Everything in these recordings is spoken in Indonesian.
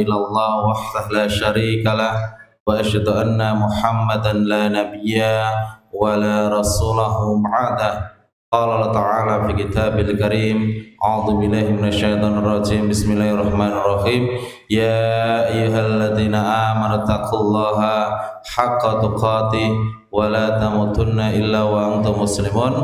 إلا الله وحده لا شريك له وأشهد أن محمدا لا نبي ولا رسوله بعده. قال الله تعالى في كتابه الكريم أعوذ بالله من الشيطان الرجيم بسم الله الرحمن الرحيم يا أيها الذين آمنوا اتقوا الله حق تقاته ولا تموتن إلا وأنتم مسلمون.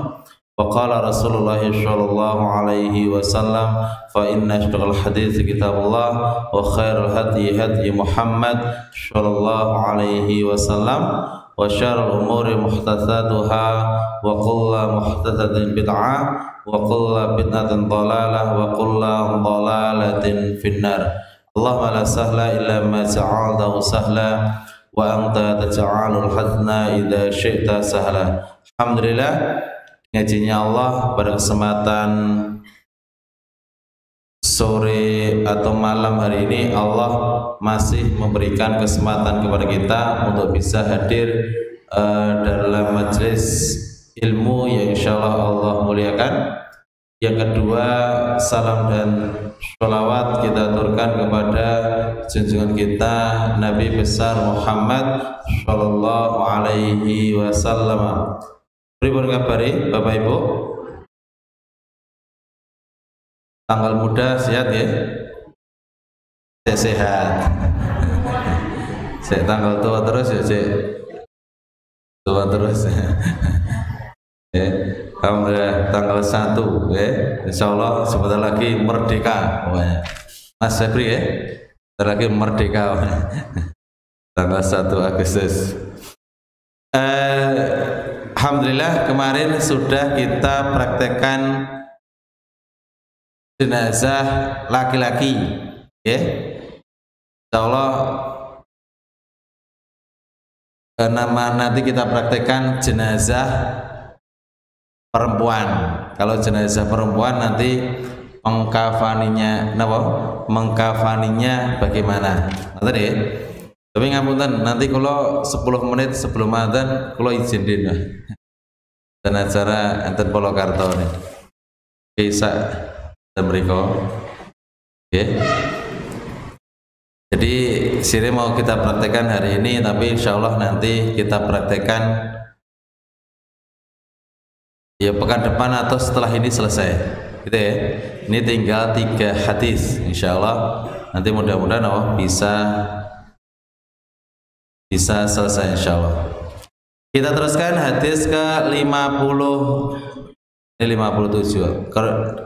وقال رسول الله صلى الله عليه وسلم فإن أصدق الحديث كتاب الله وخير الهدي هدي محمد صلى الله عليه وسلم وشر الأمور محدثاتها وكل محدثة بدعة وكل بدعة ضلالة وكل ضلالة في النار. اللهم لا سهل إلا ما جعلته سهلا وأنت تجعل الحزن إذا شئت سهلا. Alhamdulillah, ngajinya Allah pada kesempatan sore atau malam hari ini Allah masih memberikan kesempatan kepada kita untuk bisa hadir dalam majelis ilmu yang insyaallah Allah muliakan. Yang kedua, salam dan sholawat kita aturkan kepada junjungan kita Nabi besar Muhammad sallallahu alaihi wasallam. Pripun kabari Bapak Ibu? Tanggal muda sehat ya? Sehat. Saya tanggal tua terus ya, Cek. Tua terus. Alhamdulillah tanggal 1 ya. Insyaallah sebentar lagi merdeka pokoknya. Mas Febri ya. Sebentar lagi merdeka. Tanggal 1 Agustus. Alhamdulillah kemarin sudah kita praktekkan jenazah laki-laki ya. Insyaallah nanti kita praktekkan jenazah perempuan. Kalau jenazah perempuan nanti mengkafaninya bagaimana? Nanti ya. Tapi ngapunten, nanti kalau 10 menit sebelum adzan kalau izin dina. Dan acara enten Polokarto nih. Bisa mriko. Oke. Jadi sire mau kita praktekkan hari ini, tapi insyaallah nanti kita praktekkan ya pekan depan atau setelah ini selesai. Gitu ya. Ini tinggal 3 hadis insyaallah. Nanti mudah-mudahan bisa selesai insyaallah. Kita teruskan hadis ke 57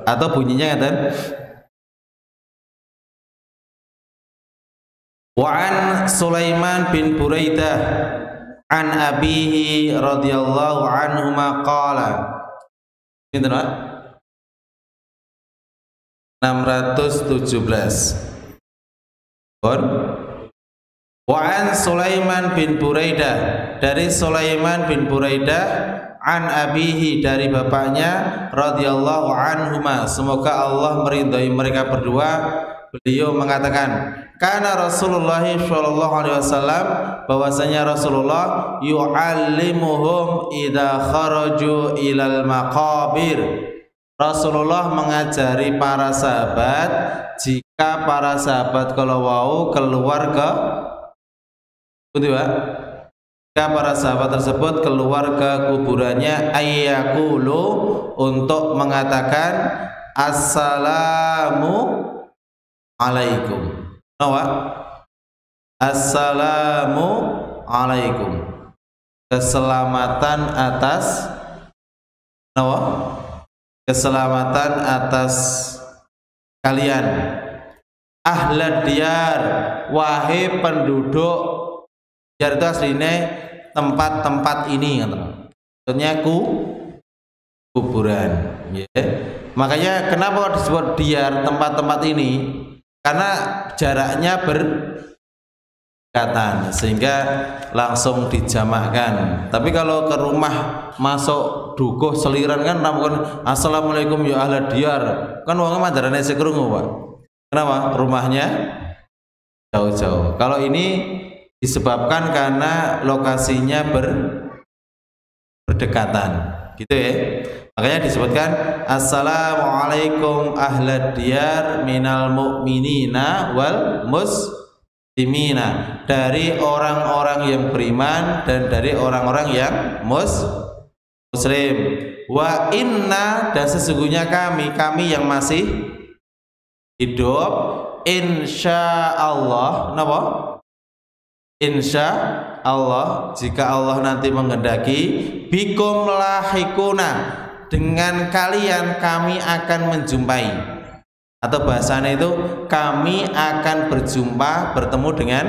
atau bunyinya kan? Wa an Sulaiman bin Buraidah an abihi radhiyallahu anhu qala. Pinten Pak? 617. Bon. Wa an Sulaiman bin Buraidah, dari Sulaiman bin Buraidah, an abihi, dari bapaknya, radhiyallahu anhuma, semoga Allah meridhai mereka berdua. Beliau mengatakan, kana Rasulullah sallallahu alaihi wasallam, bahwasanya Rasulullah yu'allimuhum idza kharaju ilal maqabir. Rasulullah mengajari para sahabat jika para sahabat kalau wau keluar ke jika para sahabat tersebut keluar ke kuburannya, ayyakulu, untuk mengatakan assalamu alaikum. Assalamu alaikum, keselamatan atas keselamatan atas kalian. Ahlad diyar, wahai penduduk. Diyar itu aslinya tempat-tempat ini, maksudnya kuburan ya. Makanya kenapa disebut diyar, tempat-tempat ini? Karena jaraknya berdekatan sehingga langsung dijamakkan. Tapi kalau ke rumah masuk dukuh seliran kan namanya assalamualaikum ya ahlad diyar, kan wong mandarane sekrungu Pak. Kenapa? Rumahnya jauh-jauh. Kalau ini disebabkan karena lokasinya berdekatan gitu ya. Makanya disebutkan assalamualaikum ahlad diyar minal mu'minina wal muslimina, dari orang-orang yang beriman dan dari orang-orang yang muslim. Wa inna, dan sesungguhnya kami yang masih hidup, insya Allah, napa? Insya Allah, jika Allah nanti menghendaki, bikum lahikuna, dengan kalian kami akan menjumpai, atau bahasanya itu kami akan berjumpa, bertemu dengan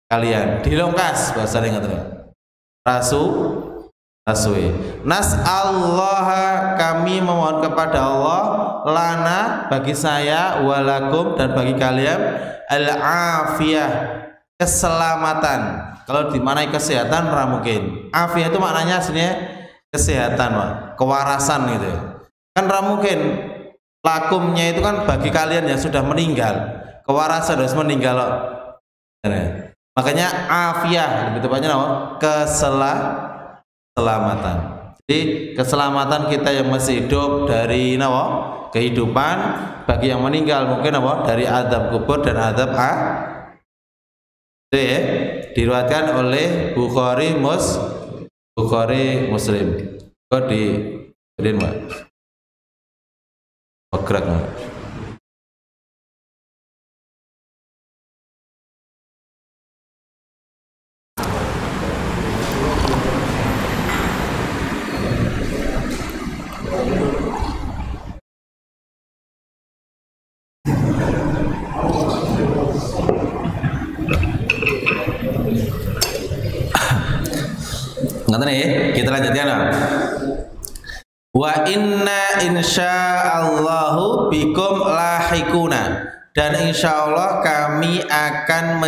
kalian. Dilongkas bahasanya nggak Rasui. Nas'allah, kami memohon kepada Allah, lana, bagi saya, walakum, dan bagi kalian, al-afiyah, keselamatan. Kalau dimaknai kesehatan mungkin. Afiyah itu maknanya sebenarnya kesehatan, Pak. Kewarasan gitu. Kan mungkin lakumnya itu kan bagi kalian yang sudah meninggal. Kewarasan harus meninggal. Makanya afiyah lebih tepatnya apa? Keselamatan. Jadi keselamatan kita yang masih hidup dari kehidupan, bagi yang meninggal mungkin dari azab kubur dan azab itu ya, diriwayatkan oleh Bukhari Muslim. Kok di Mbak bergerak Mbak. Kita lanjutkan. Wa inna insyaallahu bikum lahikuna, dan insyaallah kami akan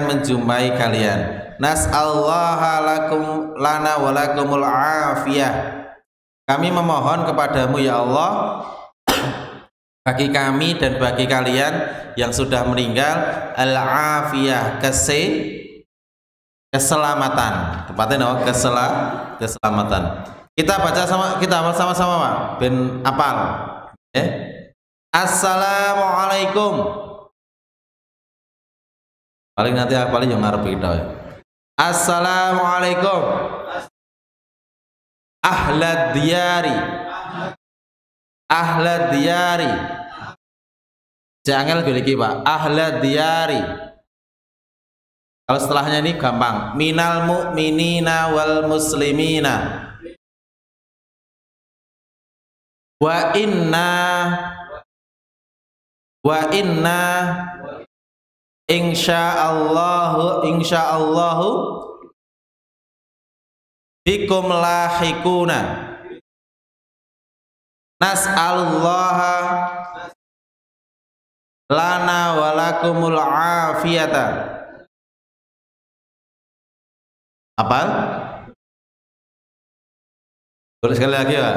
menjumpai kalian. Nas'allaha lakum lana wa lakumul afiyah, kami memohon kepadamu ya Allah, bagi kami dan bagi kalian yang sudah meninggal, al-afiyah, keselamatan. Tepatnya keselamatan. Kita baca sama-sama Pak, ben apal. Assalamualaikum. Paling nanti paling yang ngarep kita. Assalamualaikum. Ahlad diyari. Jangan goleki Pak. Ahlad diyari. Kalau setelahnya ini gampang. Minal mu'minina wal muslimina. Wa inna insyaallahu bikum lahikuna. Nas'alullaha lana walakumul afiyata. Apa? Boleh sekali lagi ya.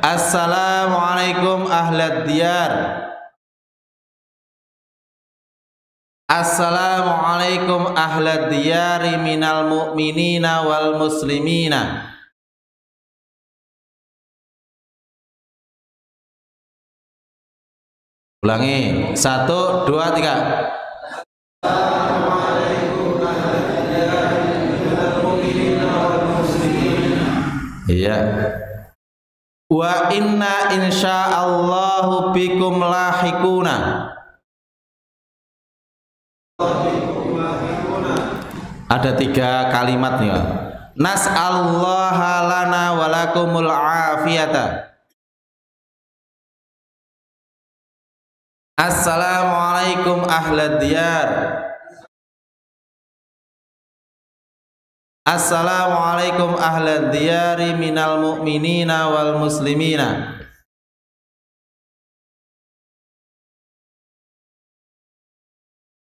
Assalamualaikum ahlad diyar. Assalamualaikum ahlad diyari minal mu'minina wal muslimina. Ulangi. 1, 2, 3. Iya. Wa inna insyaallahu bikum lahikuna. Ada 3 kalimat nih. Nas'allaha lana walakumul afiyata. Assalamualaikum ahlad diyar. Assalamualaikum ahlad diyari minal mu'minina wal muslimina.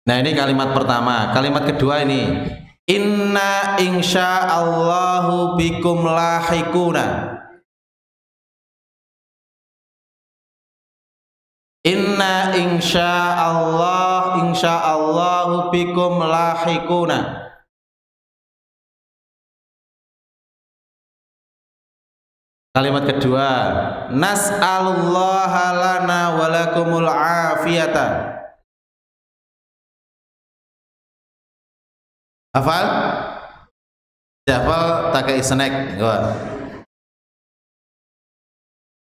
Nah ini kalimat pertama. Kalimat kedua ini, inna insyaallahu bikum lahikuna. Inna insyaallahu bikum lahikuna. Kalimat kedua, nas'alullaha lana wa lakumul afiyata. Hafal? Hafal tak kayak snack.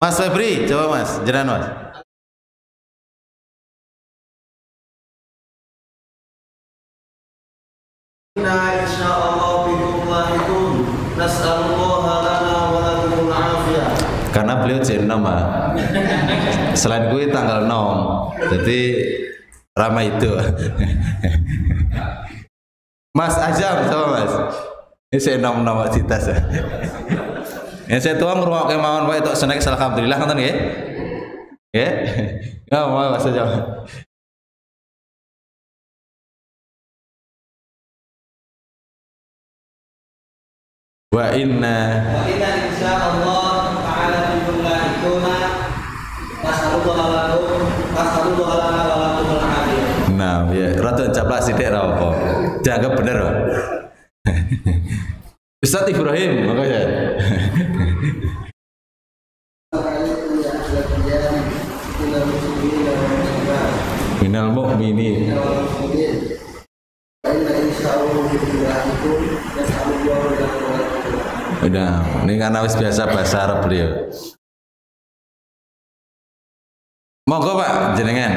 Mas Febri, coba Mas, jalan Mas. Inna insyaallah bikum lahikun nas'alullaha lana wa lakumul afiyah. Karena beliau jenam selain gue tanggal 6, jadi ramai itu. Mas Azam, coba Mas. Ini saya nom-nom di tas. Ya saya tuang rumah kemauan Pak itu snack alhamdulillah kan ya. Ya. Enggak mau Mas Azam. Wa inna insyaallah ta'ala bikum lahikuna nas'alullaha lana wa lakumul afiyah. nah, ya rada caplak sithik ra apa. Dianggap bener, Pak. Ustaz Ibrahim, makanya. Minal mu'minin. Udah, ini karena wis biasa bahasa Arab beliau. Monggo Pak, jenengan.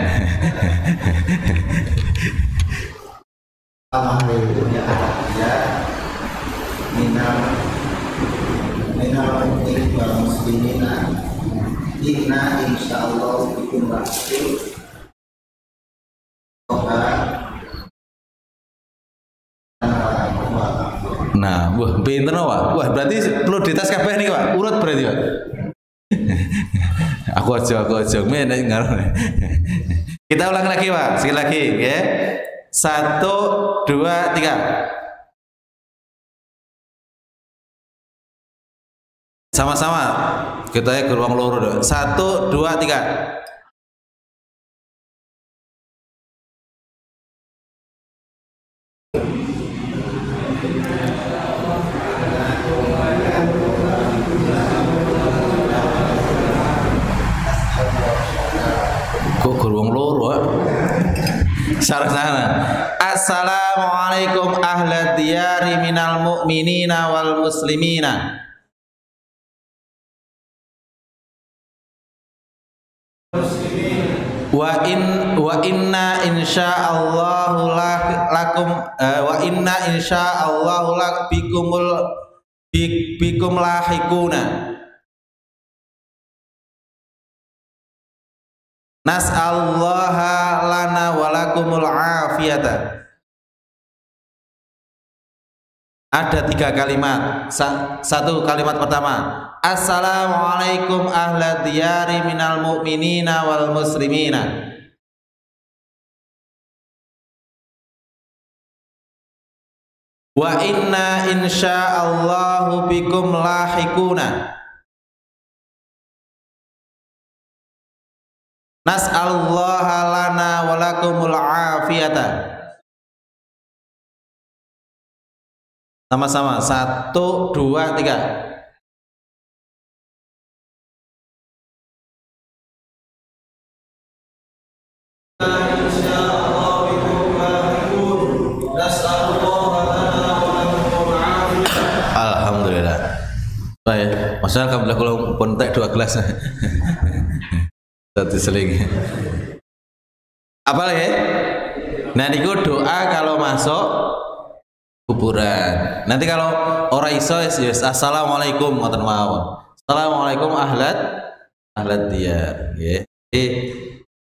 Alhamdulillah ya minal mu'minin wal muslimina inna insyaallah bikum lahikun. Nah, wah pinter Pak. Wah, berarti perlu dites kabeh nih Pak. Urut berarti Pak. aku aja menek ngaruh. Kita ulang lagi Pak, sekali lagi ya. 1 2 3. Sama-sama. Kita ya ke ruang loro dong. 1 2 3. Kok geruang loro? Sarana. Assalamualaikum ahlad diyari minal mu'minina wal muslimina. Wa inna insyaallahu lakum wa inna insyaallahu bikum lahikuna. Nas'alullaha lana wa lakumul afiyata. Ada 3 kalimat. Satu kalimat pertama, assalamualaikum ahlad diyari minal mu'minina wal muslimina. Wa inna insyaallahu bikum lahikuna. Nas'alullaha lana wa lakumul afiyata. Sama-sama 1 2 3. Alhamdulillah. Baik, masalah alhamdulillah kalau pun tek 2 gelas. Satu seling. Apa lagi? Nah, niku doa kalau masuk kuburan. Nanti kalau orang iso yes, assalamualaikum ngoten mawon. Assalamualaikum ahlad diyar. Nggih.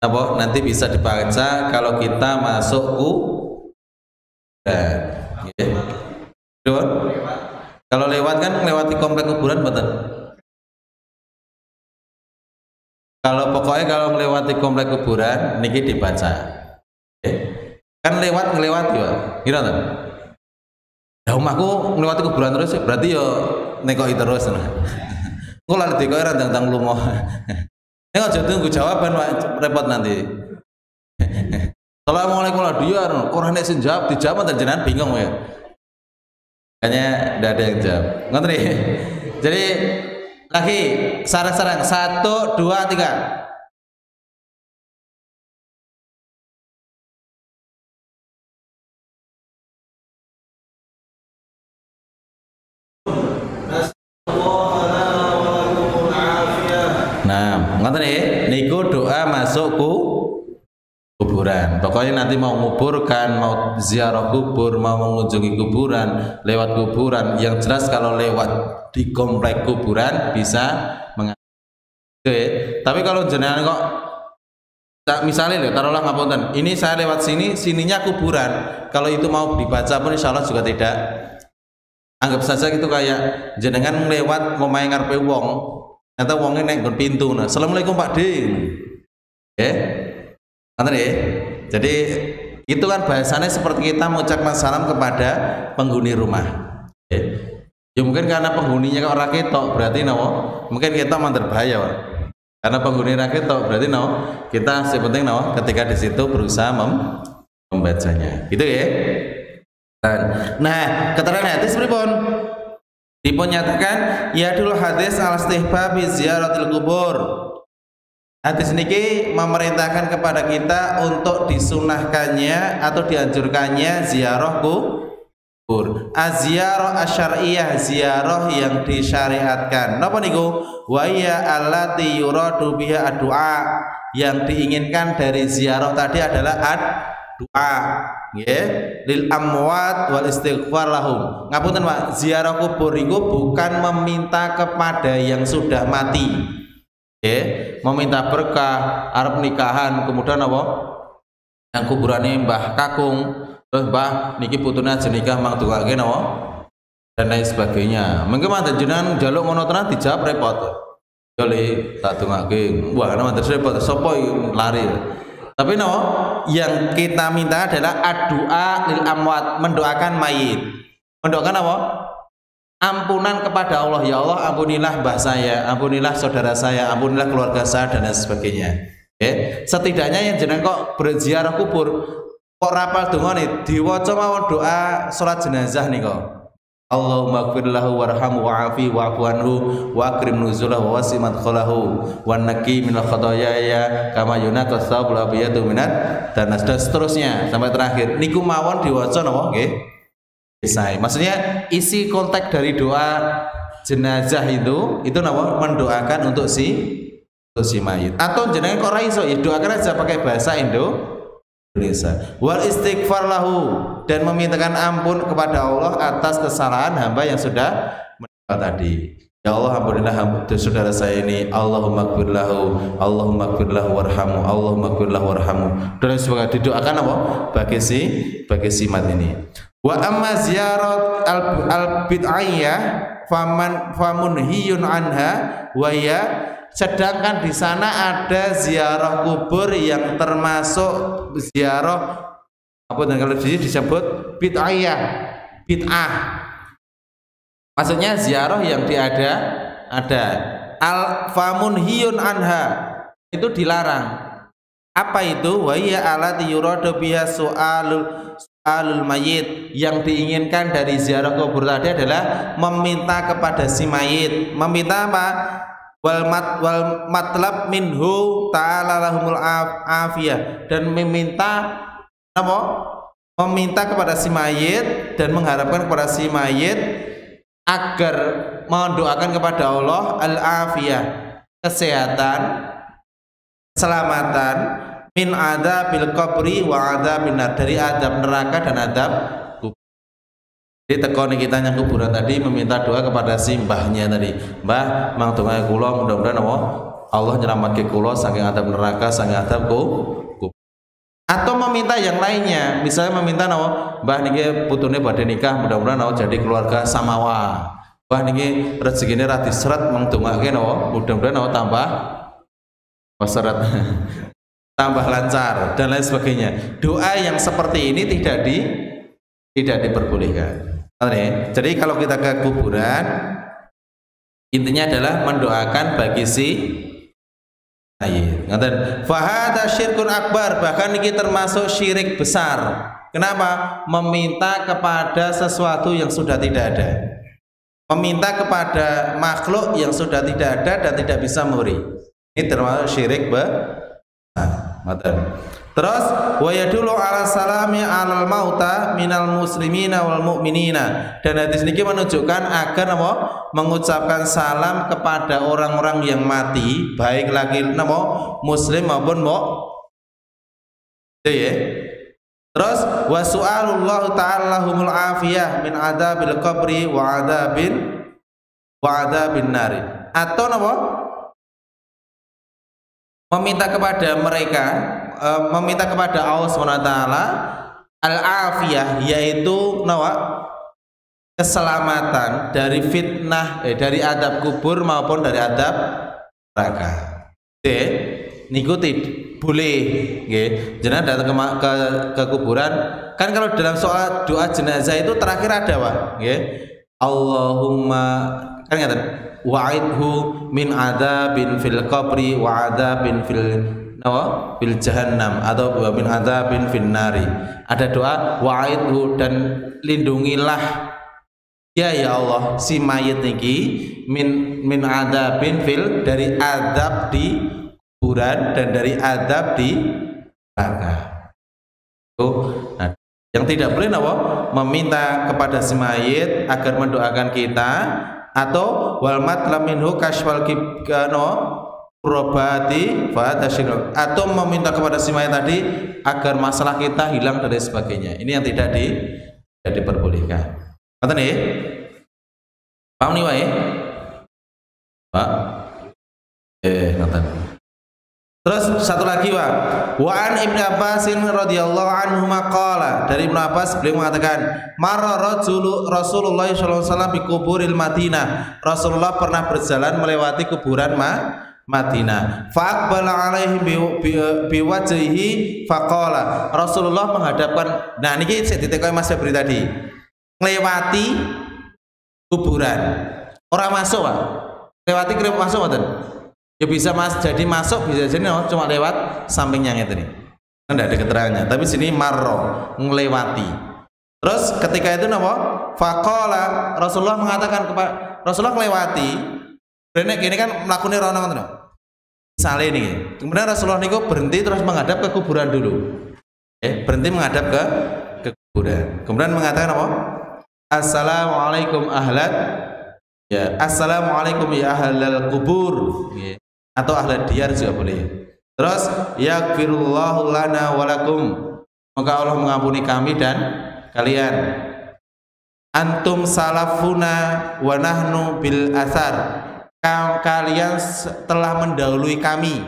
Apa nanti bisa dibaca kalau kita masuk kuburan. Nggih. Kalau lewat kan lewati komplek kuburan mboten. Kalau pokoknya kalau melewati komplek kuburan niki dibaca. Kan ngelewati Pak. Kira ta? Lah omahku ngelewati kuburan terus berarti yo nekoki terus. Engko lali dikoki ra ndang lumo. Nek aja tunggu jawaban Pak, repot nanti. Assalamualaikum warahmatullahi wabarakatuh. Ora nek sing jawab dijawab dan jenengan bingung ya. Kayaknya ndak ada yang jawab. Ngoten. Jadi Lagi, sarang-sarang. 1, 2, 3. Nah, ngoten nggih, niku doa masuk kuburan. Pokoknya nanti mau nguburkan, mau ziarah kubur, mau mengunjungi kuburan, lewat kuburan. Yang jelas kalau lewat di komplek kuburan bisa Oke. Tapi kalau jenengan kok misalnya loh, taruhlah ngapunten, ini saya lewat sini, sininya kuburan. Kalau itu mau dibaca pun insya Allah juga tidak. Anggap saja gitu kayak jenengan lewat ngomahe ngarepe wong, ternyata wongnya naik ke pintu. Nah, Assalamualaikum Pak Ding. Ngoten ya. Jadi itu kan bahasanya seperti kita mengucapkan salam kepada penghuni rumah. Ya mungkin karena penghuninya kok ora ketok, berarti napa? Mungkin kita mantar bahaya, Pak. Karena penghuni ora ketok, berarti napa? Kita sepenting napa? Ketika di situ berusaha membacanya. Gitu ya. Nah, keterangan hadis pripun? Dipun nyatakan yadul hadis al-istihbab ziyaratil kubur. Hadis niki memerintahkan kepada kita untuk disunahkannya atau dianjurkannya ziarah kubur. Az-ziyarah asyariyah, ziarah yang disyariatkan. Napa niku? Wa ya allati yuradu biha ad-du'a. Yang diinginkan dari ziarah tadi adalah doa, nggih, lil amwat wal istighfar lahum. Ngapunten Pak, ziarah kubur itu bukan meminta kepada yang sudah mati. Nggih, meminta berkah, arep nikahan, kemudian apa? Yang kuburane Mbah Kakung, terus Mbah niki putune aja nikah mang dongake napa? Dan lain sebagainya. Mungkin manten jenengan njaluk ngono tenan dijawab repot. Yo le tak dongake. Wah, manten repot, sapa lari. Tapi yang kita minta adalah ad-du'a lil amwat, mendoakan mayit. Mendoakan apa? Ampunan kepada Allah. Ya Allah, ampunilah mbah saya, ampunilah saudara saya, ampunilah keluarga saya dan lain sebagainya. Setidaknya yang jeneng kok berziarah kubur, kok rapal dongane diwaca mawon doa salat jenazah nih kok. Allahumma ighfir lahu warhamhu wa'afi wa'fu anhu wa akrim nuzulahu wa wasi madkhalahu wa naqi minal khataaya kama yunaqqa thawbul abyadu minat dan seterusnya sampai terakhir. Niku mawon diwaca napa nggih? Sae. Maksudnya isi konteks dari doa jenazah itu napa? Mendoakan untuk si mayit. Atau jenengan kok ora iso ya doakan aja pakai bahasa Indonesia. Wal istighfar lahu, dan memintakan ampun kepada Allah atas kesalahan hamba yang sudah meninggal tadi. Ya Allah, ampunilah saudara saya ini. Allahumma ighfir lahu, Allahumma ighfir lahu warhamhu, Allahumma ighfir lahu warhamhu. Dan semoga didoakan apa? Bagi si mat ini. Wa amma ziyarat al-bid'ayyah famunhiyun anha wa ya, sedangkan di sana ada ziarah kubur yang termasuk ziarah apa, dan kalau di sini disebut bid'ah. Maksudnya ziarah yang ada al-famunhiyun anha, itu dilarang. Apa itu? Wa ya alati yuradu biha su'alul mayit. Yang diinginkan dari ziarah kubur tadi adalah meminta kepada si mayit. Meminta apa? Wal matlab minhu ta'ala lahumul afiyah, dan meminta apa? Meminta kepada si mayit dan mengharapkan kepada si mayit agar mendoakan kepada Allah al-afiyah, kesehatan, keselamatan, min adzabil qabri wa adzabin nar, dari adab neraka dan adab kubur. Jadi tekoni kita yang kuburan tadi meminta doa kepada si mbahnya tadi. Mbah, mang dongae kula mudah-mudahan Allah nyelamatke kula saking adab neraka, saking adab kubur. Atau meminta yang lainnya, misalnya meminta mbah niki putune badhe nikah, mudah-mudahan jadi keluarga samawa. Mbah niki rezekine ra diseret mang dongake mudah-mudahan tambah seret. Tambah lancar dan lain sebagainya. Doa yang seperti ini tidak diperbolehkan. Jadi kalau kita ke kuburan, intinya adalah mendoakan bagi si mayit. Fahada syirkun akbar, bahkan ini termasuk syirik besar. Kenapa? Meminta kepada sesuatu yang sudah tidak ada. meminta kepada makhluk yang sudah tidak ada dan tidak bisa memberi. Ini termasuk syirik Terus wa yadullu ala salami alal mauta minal muslimina wal mu'minina, dan hadis ini menunjukkan agar apa? Mengucapkan salam kepada orang-orang yang mati, baik lagi apa? Muslim maupun ya. Terus wa su'alullah ta'ala humul afiyah min adabil qabri wa adabin nari, atau apa? Meminta kepada mereka, meminta kepada Allah SWT al-afiyah, yaitu keselamatan dari fitnah, dari adab kubur maupun dari adab neraka. Niku boleh, jenazah datang ke kuburan. Kan kalau dalam soal doa jenazah itu terakhir ada Allahumma, kan ngaten, wa'idhu min adabin fil qabri wa adabin fil jahannam, atau min adabin fin nari. Ada doa wa'idhu, dan lindungilah ya Allah si mayit niki min adabin fil, dari adab di kuburan dan dari adab di neraka. Nah, yang tidak boleh meminta kepada si mayit agar mendoakan kita, atau wal matlam minhu kashfal kurobati fatashil, atau meminta kepada si mayit tadi agar masalah kita hilang dan sebagainya. Ini yang tidak diperbolehkan. Ngerti nih? Paham nih wae? Pak? Ngerti. Terus satu lagi wa an Ibnu Abbasin radhiyallahu anhu maqala, dari Ibnu Abbas beliau mengatakan marra Rasulullah sallallahu alaihi wasallam bi kuburil Madinah, Rasulullah pernah berjalan melewati kuburan Madinah. Fa aqbala alaihim bi wajhihi faqala, Rasulullah menghadapkan, nah niki sik ditekoki Mas Febri tadi, nglewati kuburan orang masuk Pak, lewati masuk mboten? Ya bisa jadi masuk, bisa jadi cuma lewat sampingnya itu nih, tidak ada keterangannya. Tapi sini marro, ngelewati. Terus ketika itu faqala, Rasulullah mengatakan kepada Rasulullah ngelewati. Bener gini kan melakukan rono ngoten. Misalnya nih, kemudian Rasulullah niku berhenti terus menghadap ke kuburan dulu. Berhenti menghadap ke kuburan. Kemudian mengatakan Assalamualaikum ahlat, ya Assalamualaikum ya ahlal kubur, atau ahlad diyar juga boleh. Terus yaghfirullahu lana walakum, semoga Allah mengampuni kami dan kalian. Antum salafuna wa nahnu bil athar, kalian telah mendahului kami,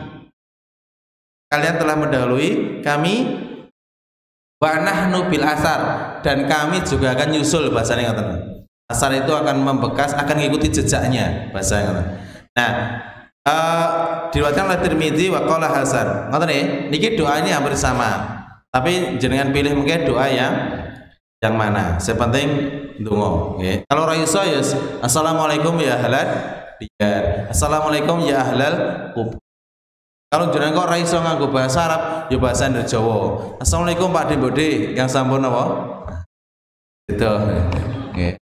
wa nahnu bil athar, dan kami juga akan nyusul. Bahasanya ngaten, asar itu akan membekas, akan mengikuti jejaknya, bahasanya. Nah, diriwayatkan oleh Tirmidzi wa qala hasan. Ngoten nggih, niki doanya hampir sama. Tapi jenengan pilih mungkin doa yang mana. Sepenting ndonga, nggih. Kalau ra iso ya assalamualaikum ya ahlal diyar, assalamualaikum ya ahlal kubur. Kalau jenengan kok ra iso nganggo bahasa Arab, ya bahasa Jawa. Assalamualaikum Pak Dembode yang sampun apa? Itu. Nggih.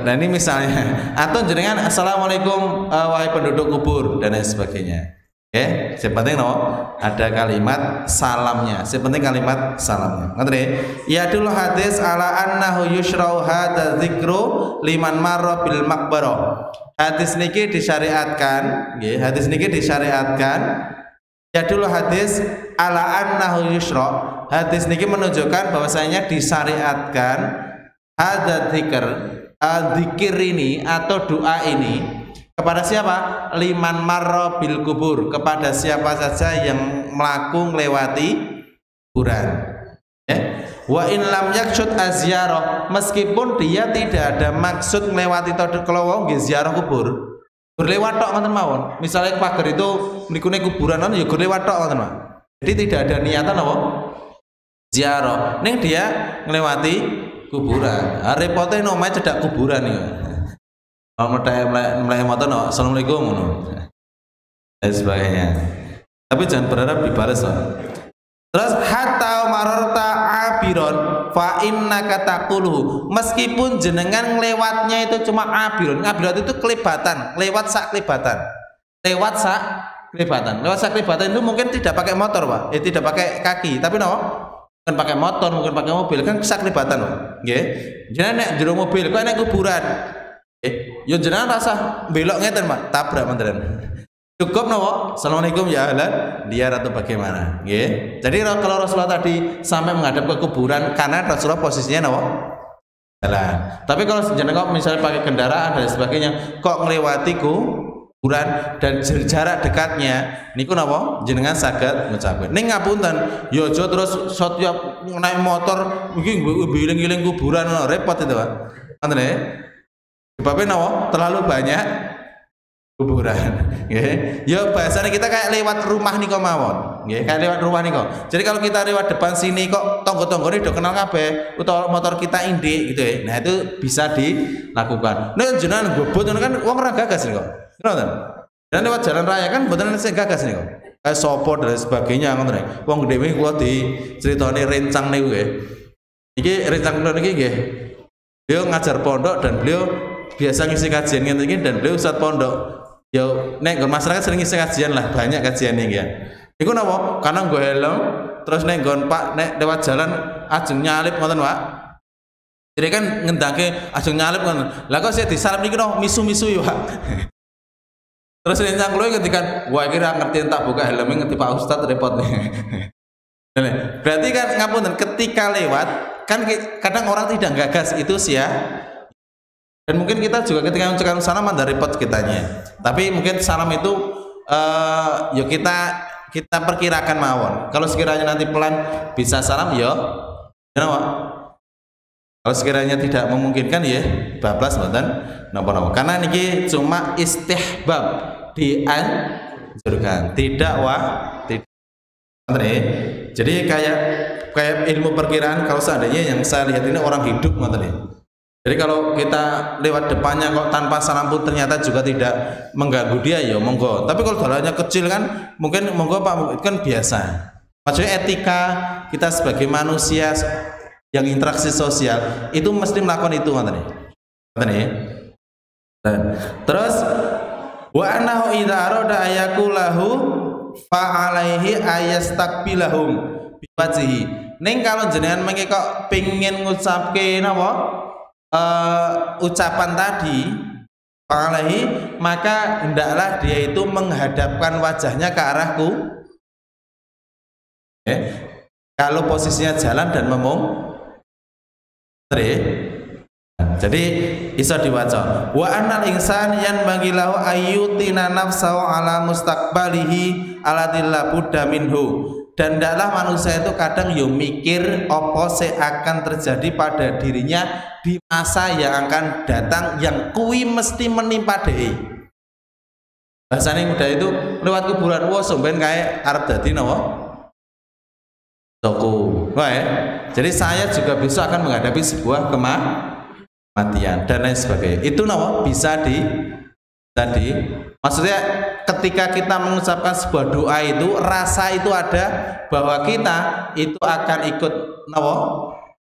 Nah ini misalnya, atau jenengan assalamualaikum wahai penduduk kubur dan lain sebagainya. Sepenting ada kalimat salamnya. Sepenting kalimat salamnya. Ngerti? Ya dulu hadis ala annahu yushrau hadza dzikru liman marra bil maqbarah. Hadis niki disyariatkan, nggih. Hadis niki disyariatkan. Ya dulu hadis ala annahu yushrau. Hadis niki menunjukkan bahwasanya disyariatkan hadza dzikr, zikir ini atau doa ini kepada siapa? Liman marra bil kubur, kepada siapa saja yang melewati kuburan. Wa in lam yaksud azyarah, meskipun dia tidak ada maksud melewati kalau nggih ziarah kubur, berlewat tok ngoten mawon. Misalnya pagar itu mlikune kuburan ya berlewat tok ngoten mawon. Jadi tidak ada niatan apa? Ziarah. Ning dia nglewati kuburan. Repotnya nomanya cedak kuburan nih. Kalau mulai motor assalamualaikum dan sebagainya. Tapi jangan berharap dibalas Terus hatta mararta abiron fa innaka taqulu, meskipun jenengan nglewatnya itu cuma abiron. Abiron itu kelebatan, lewat sak kelebatan. Lewat sak kelebatan. Lewat sak kelebatan itu mungkin tidak pakai motor, Pak. Tidak pakai kaki, tapi no, mungkin pakai motor, mungkin pakai mobil, kan sak kelebatan, Pak. Nggih. Jenengan nek jero mobil kok nek kuburan. Nggih. Ya jenengan rasa belok ngeten, Pak, tabrak menten. Cukup nopo, assalamualaikum ya ahlan liar atau bagaimana, yeah. Jadi kalau Rasulullah tadi sampai menghadap ke kuburan karena Rasulullah posisinya nopo jalan. Tapi kalau jenengan misalnya pakai kendaraan dan sebagainya, kok melewati kuburan dan jarak dekatnya, niku nopo jenengan saged ngucapke. Ning ngapunten, yo aja terus setiap naik motor mungkin giling-giling kuburan, repot itu, Pak. Ngoten nggih. Sebabnya nopo terlalu banyak kuburan, nggih. Ya bahasanya kita kayak lewat rumah niko mawon, nggih, kayak lewat rumah niko. Jadi kalau kita lewat depan sini kok tonggo-tonggone udah kenal kabeh, utawa motor kita indik gitu ya. Nah, itu bisa dilakukan. Nek jenengan gobot kan wong ora gagas niko. Ngoten. Dan lewat jalan raya kan mboten sing gagas niko. Kayak sopo dan sebagainya ngoten nggih. Wong dhewe kula diceritani rencang niku nggih. Iki rencang kula niki nggih. Beliau ngajar pondok dan beliau biasa ngisi kajian ngene iki dan beliau ustaz pondok. Ya, nek masyarakat sering ngisi kajian lah, banyak kajian nih ya. Iku napa? Karena gue helm, terus nek nggon Pak nek lewat jalan ajeng nyalip ngoten, Pak. Jadi kan ngendangke ajeng nyalip ngoten. Lah kok saya disalip niki no misu-misu ya, Pak. Terus rencang kula ngendikan, wah iki ra ngerti tak buka helm ngerti Pak Ustaz repot. Berarti kan ngapunten ketika lewat kan kadang orang tidak gagas itu sih ya. Dan mungkin kita juga ketika mengucapkan salam ada repot kitanya. Tapi mungkin salam itu ya kita perkirakan mawon. Kalau sekiranya nanti pelan bisa salam ya, kenapa? Kalau sekiranya tidak memungkinkan ya bablas mboten napa-napa. Karena niki cuma istihbab dianjurkan, tidak tidak. Jadi kayak ilmu perkiraan kalau seandainya yang saya lihat ini orang hidup ngoten. Jadi kalau kita lewat depannya kok tanpa salam pun ternyata juga tidak mengganggu dia, ya monggo. Tapi kalau jalannya kecil kan mungkin monggo Pak, kan biasa. Maksudnya etika kita sebagai manusia yang interaksi sosial itu mesti melakukan itu, ngoten nih. Terus wa annahu idza arada ayakulahu fa alaihi ayastakbilahum biwajhihi. Ning kalau jenengan mengke kok pengin ngucapke napa? Ucapan tadi alaihi, maka hendaklah dia itu menghadapkan wajahnya ke arahku. Kalau posisinya jalan dan jadi iso diwaca wa annal insan yan bagilahu ayyutina nafsahu ala mustaqbalihi aladillah buddha minhu. Dan hendaklah manusia itu kadang yo mikir apa sih akan terjadi pada dirinya di masa yang akan datang yang kui mesti menimpa dhewe. Bahasane muda itu lewat kuburan, wah somben kayak arep dadi napa? Toku. Wah, jadi saya juga besok akan menghadapi sebuah kematian dan lain sebagainya. Itu napa? Bisa maksudnya ketika kita mengucapkan sebuah doa itu rasa itu ada bahwa kita itu akan ikut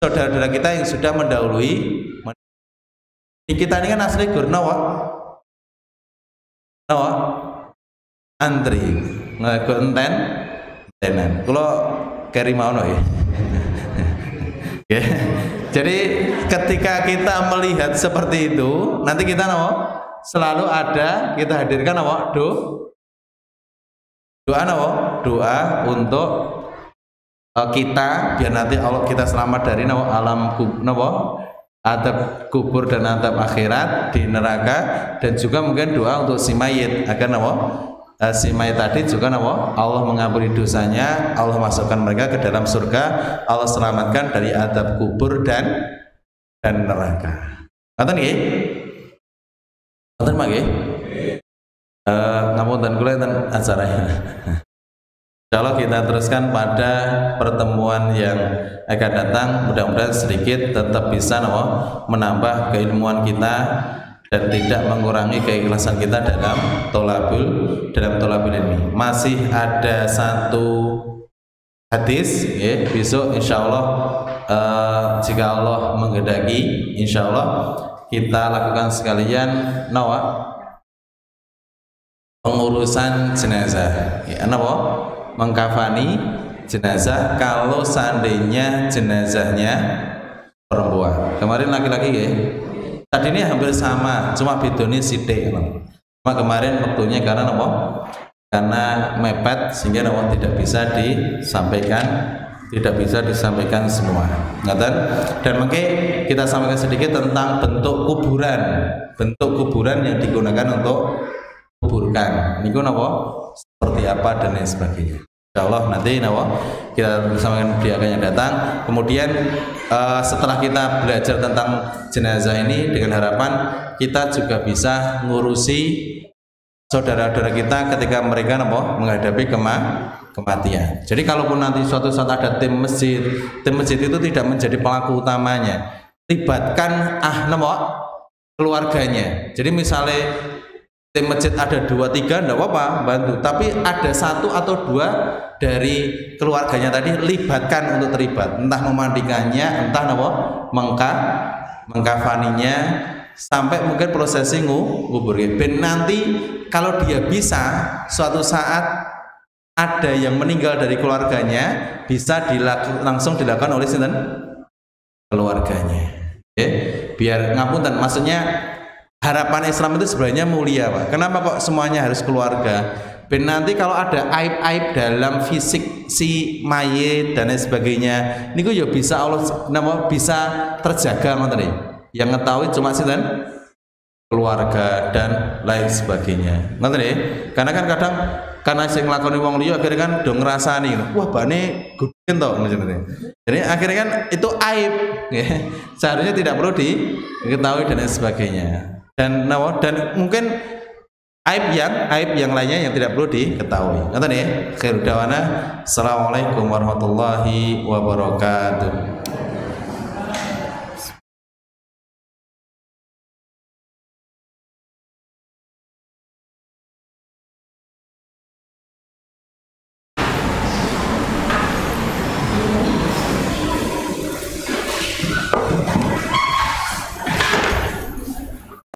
saudara-saudara kita yang sudah mendahului. Kita ini kan asli gur antri nggo tenan kula keri maono ya. Jadi ketika kita melihat seperti itu nanti kita selalu ada kita hadirkan doa untuk kita biar nanti Allah kita selamat dari alam adab kubur dan adab akhirat di neraka, dan juga mungkin doa untuk si mayit agar si mayit tadi juga Allah mengampuni dosanya, Allah masukkan mereka ke dalam surga, Allah selamatkan dari adab kubur dan neraka. Ngoten nggih? Ngoten mangke. Ngapunten kula enten acaranya. Insyaallah kita teruskan pada pertemuan yang akan datang. Mudah-mudahan sedikit tetap bisa menambah keilmuan kita dan tidak mengurangi keikhlasan kita dalam tolabul ilmi. Masih ada satu hadis ya, besok insyaallah jika Allah menghendaki insyaallah kita lakukan sekalian pengurusan jenazah ya, mengkafani jenazah kalau seandainya jenazahnya perempuan. Kemarin laki-laki ya, tadi ini hampir sama, cuma bedanya sithik. Cuma kemarin waktunya karena karena mepet sehingga tidak bisa disampaikan semua. Dan mungkin kita sampaikan sedikit tentang bentuk kuburan yang digunakan untuk kuburkan. Ini seperti apa dan lain sebagainya. Insyaallah nanti kita bersama di akan yang datang. Kemudian setelah kita belajar tentang jenazah ini dengan harapan kita juga bisa ngurusi saudara-saudara kita ketika mereka menghadapi kematian. Jadi kalaupun nanti suatu saat ada tim masjid itu tidak menjadi pelaku utamanya. Libatkan keluarganya. Jadi misalnya tim masjid ada 2-3 enggak apa-apa bantu, tapi ada 1 atau 2 dari keluarganya tadi libatkan untuk terlibat, entah memandikannya, entah mengkafaninya, sampai mungkin prosesi ngubur. Ben nanti kalau dia bisa suatu saat ada yang meninggal dari keluarganya bisa langsung dilakukan oleh keluarganya. Biar ngapunten, maksudnya harapan Islam itu sebenarnya mulia, Pak. Kenapa kok semuanya harus keluarga? Ben nanti kalau ada aib-aib dalam fisik si mayit dan lain sebagainya, niku ya bisa Allah bisa terjaga ngoten. Yang ngetahui cuma keluarga dan lain sebagainya. Ngoten ya. Karena kan kadang karena sing nglakoni wong liya akhirnya kan do ngrasani, wah bane gudhen to maksudnya. Jadi akhirnya kan itu aib ya. Seharusnya tidak perlu diketahui dan lain sebagainya. Dan mungkin aib yang lainnya yang tidak perlu diketahui. Ngoten ya. Khairu dawana. Assalamualaikum warahmatullahi wabarakatuh.